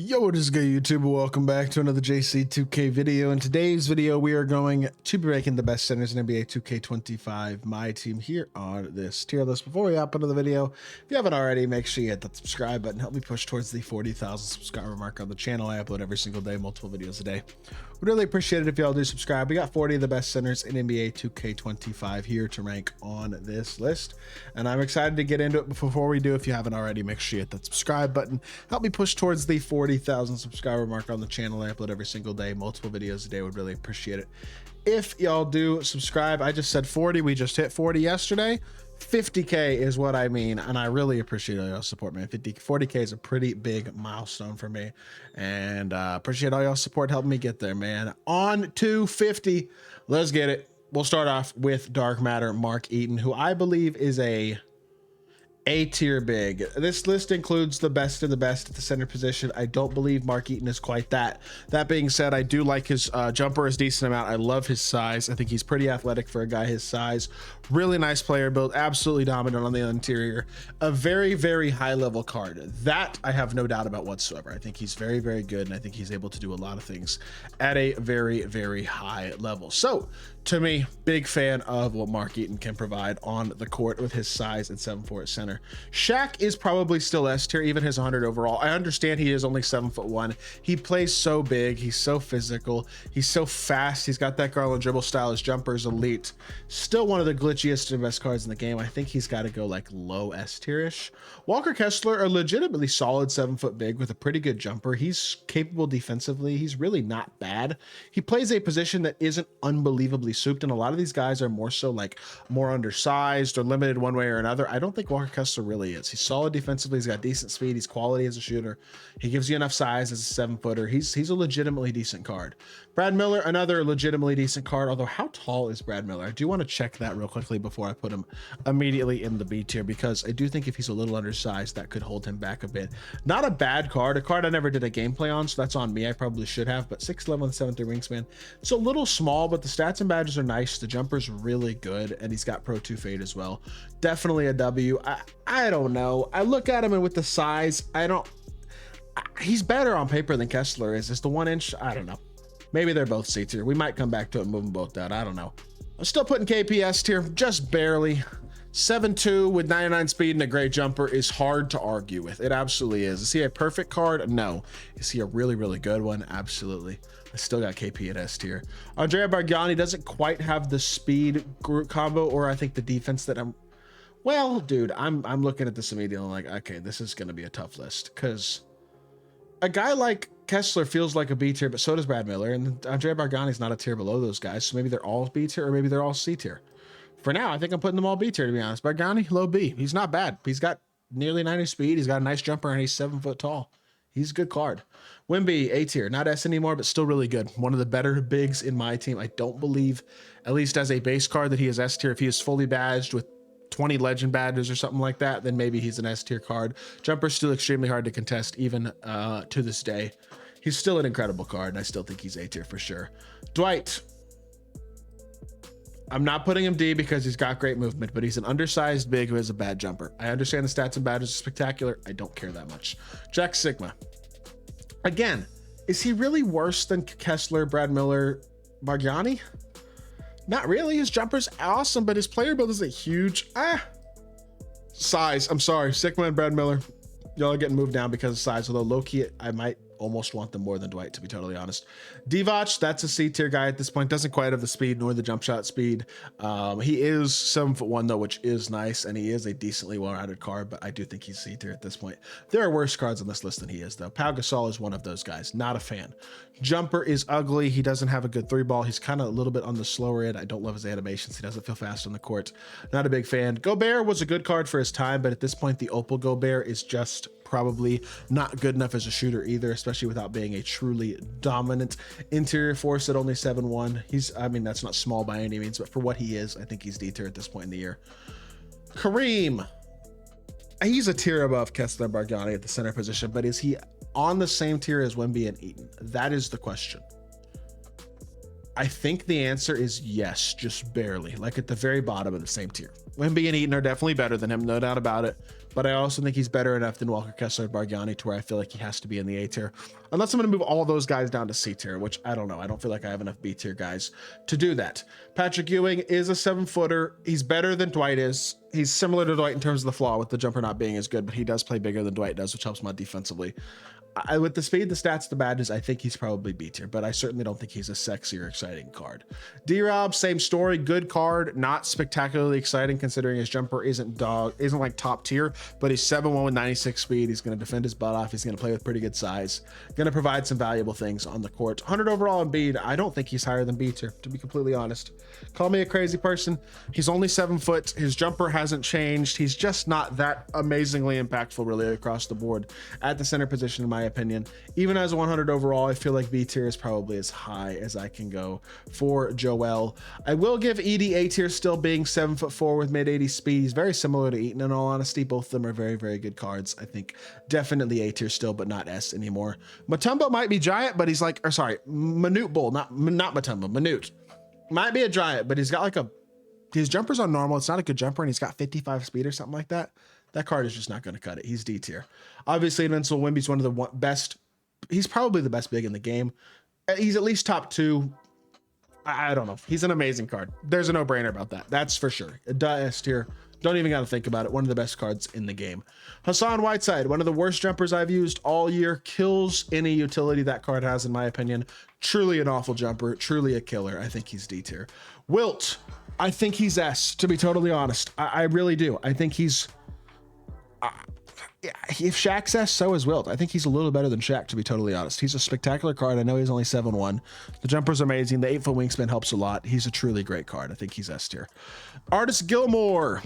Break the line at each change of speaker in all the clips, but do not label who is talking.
Yo, what is good, YouTube? Welcome back to another JC2K video. In today's video, we are going to be ranking the best centers in NBA 2K25 MyTEAM here on this tier list. Before we hop into the video, if you haven't already, make sure you hit that subscribe button. Help me push towards the 40,000 subscriber mark on the channel. I upload every single day, multiple videos a day. We'd really appreciate it if y'all do subscribe. We got 40 of the best centers in NBA 2K25 here to rank on this list, and I'm excited to get into it. But before we do, if you haven't already, make sure you hit that subscribe button. Help me push towards the 40,000 subscriber mark on the channel. I upload every single day, multiple videos a day. Would really appreciate it if y'all do subscribe. I just said 40. We just hit 40 yesterday. 50K is what I mean, and I really appreciate all y'all support, man. 40K is a pretty big milestone for me, and appreciate all y'all support helping me get there, man. On to 50. Let's get it. We'll start off with Dark Matter Mark Eaton, who I believe is a tier big. This list includes the best of the best at the center position. I don't believe Mark Eaton is quite that. That being said, I do like his jumper is decent amount. I love his size. I think he's pretty athletic for a guy his size. Really nice player build, absolutely dominant on the interior. A very, very high level card. That I have no doubt about whatsoever. I think he's very, very good, and I think he's able to do a lot of things at a very, very high level. So to me, big fan of what Mark Eaton can provide on the court with his size and 7'4" at center. Shaq is probably still S tier, even his 100 overall. I understand he is only 7'1". He plays so big. He's so physical. He's so fast. He's got that Garland dribble style. His jumper is elite. Still one of the glitchiest and best cards in the game. I think he's got to go like low S tier-ish. Walker Kessler, a legitimately solid 7' big with a pretty good jumper. He's capable defensively. He's really not bad. He plays a position that isn't unbelievably souped, and a lot of these guys are more so like more undersized or limited one way or another. I don't think Walker Kessler really is. He's solid defensively. He's got decent speed. He's quality as a shooter. He gives you enough size as a 7-footer. He's a legitimately decent card. Brad Miller, another legitimately decent card, although how tall is Brad Miller? I do want to check that real quickly before I put him immediately in the B tier, because I do think if he's a little undersized, that could hold him back a bit. Not a bad card, a card I never did a gameplay on, so that's on me. I probably should have, but 6'11" with 7'3" wingspan. It's a little small, but the stats and badges are nice. The jumper's really good, and he's got Pro 2 fade as well. Definitely a W. I don't know. I look at him, and with the size, he's better on paper than Kessler is. It's the 1 inch. I don't know. Maybe they're both C tier. We might come back to it and move them both down. I don't know. I'm still putting KPS tier, just barely. 7'2" with 99 speed and a great jumper is hard to argue with. It absolutely is. Is he a perfect card? No. Is he a really, really good one? Absolutely. I still got KP at S tier. Andrea Bargnani doesn't quite have the speed group combo, or I think the defense that well, dude, I'm looking at this immediately like, okay, this is going to be a tough list, because a guy like Kessler feels like a B tier, but so does Brad Miller, and Andrea Bargnani is not a tier below those guys, so maybe they're all B tier, or maybe they're all C tier. For now, I think I'm putting them all B tier, to be honest. Bargnani, low B. He's not bad. He's got nearly 90 speed. He's got a nice jumper, and he's 7 foot tall. He's a good card. Wimby, A tier. Not S anymore, but still really good. One of the better bigs in my team. I don't believe, at least as a base card, that he is S tier. If he is fully badged with 20 legend badges or something like that, then maybe he's an S tier card. Jumper's still extremely hard to contest, even to this day. He's still an incredible card, and I still think he's A tier for sure. Dwight. I'm not putting him D because he's got great movement, but he's an undersized big who has a bad jumper. I understand the stats and badges are spectacular. I don't care that much. Jack Sigma. Again, is he really worse than Kessler, Brad Miller, Bargnani? Not really. His jumper's awesome, but his player build isn't huge. Size. I'm sorry. Sigma and Brad Miller, y'all are getting moved down because of size, although low-key, I might almost want them more than Dwight, to be totally honest. Divac, that's a C tier guy at this point. Doesn't quite have the speed nor the jump shot speed. He is 7'1" though, which is nice, and he is a decently well-rounded card, but I do think he's C tier at this point. There are worse cards on this list than he is, though. Pau Gasol is one of those guys. Not a fan. Jumper is ugly. He doesn't have a good 3-ball. He's kind of a little bit on the slower end. I don't love his animations. He doesn't feel fast on the court. Not a big fan. Gobert was a good card for his time, but at this point, the Opal Gobert is just probably not good enough as a shooter either, especially without being a truly dominant interior force at only 7'1". I mean, that's not small by any means, but for what he is, I think he's D tier at this point in the year. Kareem. He's a tier above Kessler and Bargnani at the center position, but is he on the same tier as Wemby and Eaton? That is the question. I think the answer is yes, just barely, like at the very bottom of the same tier. Wemby and Eaton are definitely better than him, no doubt about it. but I also think he's better enough than Walker Kessler, Bargnani, to where I feel like he has to be in the A tier, unless I'm going to move all those guys down to C tier, which I don't know. I don't feel like I have enough B tier guys to do that. Patrick Ewing is a 7-footer. He's better than Dwight is. He's similar to Dwight in terms of the flaw with the jumper not being as good, but he does play bigger than Dwight does, which helps him out defensively. With the speed, the stats, the badges, I think he's probably B tier, but I certainly don't think he's a sexy or exciting card. D-Rob, same story, good card, not spectacularly exciting considering his jumper isn't like top tier, but he's 7'1" with 96 speed. He's going to defend his butt off. He's going to play with pretty good size, going to provide some valuable things on the court. 100 overall in Embiid, I don't think he's higher than B tier, to be completely honest. Call me a crazy person. He's only 7 foot. His jumper hasn't changed. He's just not that amazingly impactful really across the board at the center position, in my opinion. Even as a 100 overall, I feel like B tier is probably as high as I can go for Joel. I will give Edie A tier, still being 7'4" with mid 80 speed. He's very similar to Eaton in all honesty. Both of them are very, very good cards. I think definitely A tier still, but not S anymore. Mutombo might be giant, but he's like, or sorry, Manute Bull, not Mutombo, Manute. Might be a giant, but he's got like his jumper's on normal. It's not a good jumper, and he's got 55 speed or something like that. That card is just not going to cut it. He's D tier. Obviously, Invincible Wemby's one of the best. He's probably the best big in the game. He's at least top 2. I don't know. He's an amazing card. There's a no-brainer about that. That's for sure. S tier. Don't even got to think about it. One of the best cards in the game. Hassan Whiteside, one of the worst jumpers I've used all year. Kills any utility that card has, in my opinion. Truly an awful jumper. Truly a killer. I think he's D tier. Wilt, I think he's S, to be totally honest. I really do. I think he's... if Shaq's S, so is Wilt. I think he's a little better than Shaq, to be totally honest. He's a spectacular card. I know he's only 7'1". The jumper's amazing. The 8-foot wingspan helps a lot. He's a truly great card. I think he's S tier. Artist Gilmore.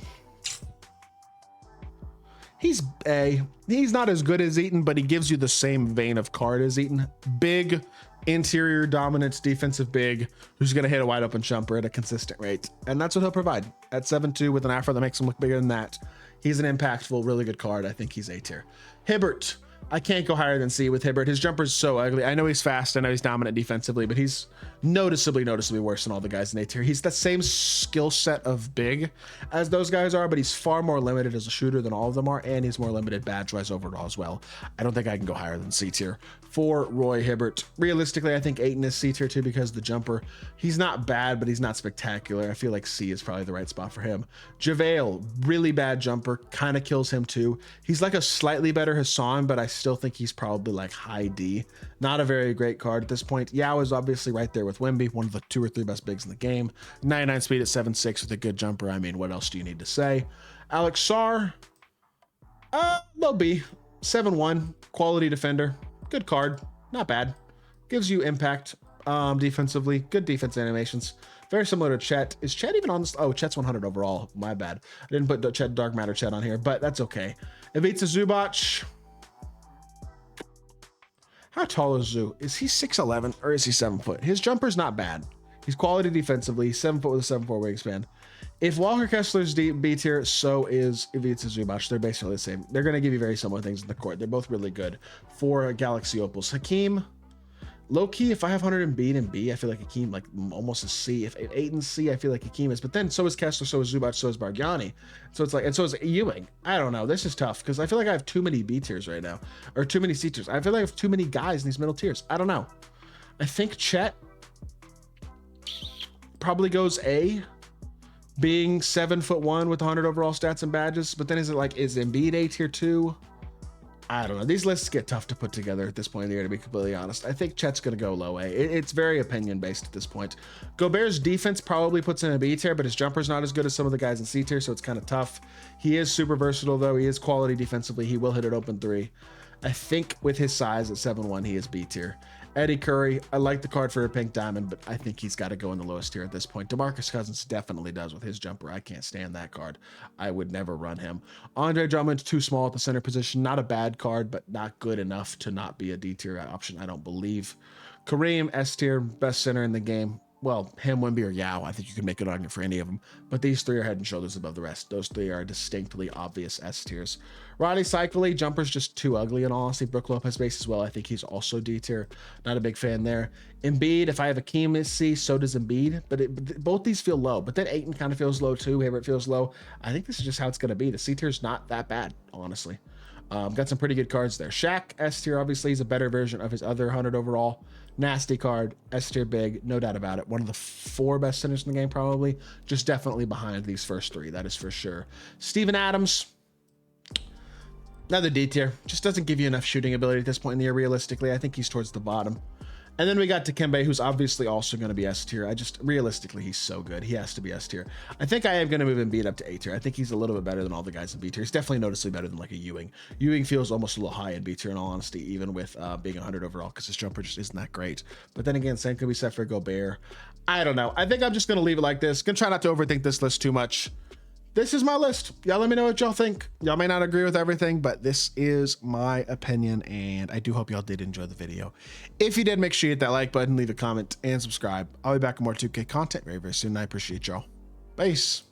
He's A. He's not as good as Eaton, but he gives you the same vein of card as Eaton. Big, interior dominance, defensive big, who's going to hit a wide open jumper at a consistent rate. And that's what he'll provide. At 7'2" with an afro that makes him look bigger than that. He's an impactful, really good card. I think he's A tier. Hibbert. I can't go higher than C with Hibbert. His jumper's so ugly. I know he's fast. I know he's dominant defensively, but he's noticeably worse than all the guys in A tier. He's the same skill set of big as those guys are, but he's far more limited as a shooter than all of them are, and he's more limited badge-wise overall as well. I don't think I can go higher than C tier for Roy Hibbert. Realistically, I think Ayton is C tier too because the jumper, he's not bad, but he's not spectacular. I feel like C is probably the right spot for him. JaVale, really bad jumper, kind of kills him too. He's like a slightly better Hassan, but I still think he's probably like high D. Not a very great card at this point. Yao is obviously right there with Wemby, one of the 2 or 3 best bigs in the game. 99 speed at 7'6" with a good jumper. I mean, what else do you need to say? Alex Sarr, low B, 7'1", quality defender. Good card, not bad. Gives you impact defensively. Good defense animations. Very similar to Chet. Is Chet even on this? Oh, Chet's 100 overall. My bad. I didn't put Chet Dark Matter Chet on here, but that's okay. Ivica Zubac. How tall is Zoo? Is he 6'11" or is he 7 foot? His jumper's not bad. He's quality defensively, 7 foot with a 7'4" wingspan. If Walker Kessler's B tier, so is Ivica Zubac. They're basically the same. They're going to give you very similar things in the court. They're both really good for Galaxy Opals. Hakeem, low key, if I have 100 Embiid and B, I feel like Hakeem like almost a C. If 8 and C, I feel like Hakeem is. But then so is Kessler, so is Zubac, so is Bargnani. So it's like, and so is Ewing. I don't know. This is tough because I feel like I have too many B tiers right now, or too many C tiers. I feel like I have too many guys in these middle tiers. I don't know. I think Chet probably goes A, being 7'1" with 100 overall stats and badges. But then is Embiid A tier 2? I don't know. These lists get tough to put together at this point in the year, to be completely honest. I think Chet's going to go low A. It's very opinion based at this point. Gobert's defense probably puts him in a B tier, but his jumper's not as good as some of the guys in C tier, so it's kind of tough. He is super versatile, though. He is quality defensively. He will hit it open 3. I think with his size at 7'1", he is B tier. Eddie Curry, I like the card for a pink diamond, but I think he's got to go in the lowest tier at this point. DeMarcus Cousins definitely does with his jumper. I can't stand that card. I would never run him. Andre Drummond's too small at the center position. Not a bad card, but not good enough to not be a D tier option, I don't believe. Kareem, S tier, best center in the game. well, him, Wimby, or Yao. I think you can make an argument for any of them, but these three are head and shoulders above the rest. Those three are distinctly obvious S tiers. Rodney Cycley, jumper's just too ugly in all honesty. Brook Lopez base as well. I think he's also D tier. Not a big fan there. Embiid, if I have a Keem C, so does Embiid, but both these feel low. But then Ayton kind of feels low too. Hayward feels low. I think this is just how it's going to be. The C tier is not that bad, honestly. Got some pretty good cards there. Shaq, S tier, obviously, is a better version of his other 100 overall. Nasty card, S tier big, no doubt about it. One of the 4 best centers in the game, probably. Just definitely behind these first 3, that is for sure. Steven Adams, another D tier. Just doesn't give you enough shooting ability at this point in the year, realistically. I think he's towards the bottom. And then we got Dikembe, who's obviously also going to be S tier. Realistically, he's so good. He has to be S tier. I think I am going to move Embiid up to A tier. I think he's a little bit better than all the guys in B tier. He's definitely noticeably better than like a Ewing. Ewing feels almost a little high in B tier in all honesty, even with being 100 overall, because his jumper just isn't that great. But then again, same could be said for Gobert. I don't know. I think I'm just going to leave it like this. Gonna try not to overthink this list too much. This is my list. Y'all let me know what y'all think. Y'all may not agree with everything, but this is my opinion, and I do hope y'all did enjoy the video. If you did, make sure you hit that like button, leave a comment, and subscribe. I'll be back with more 2K content very, very soon. I appreciate y'all. Peace.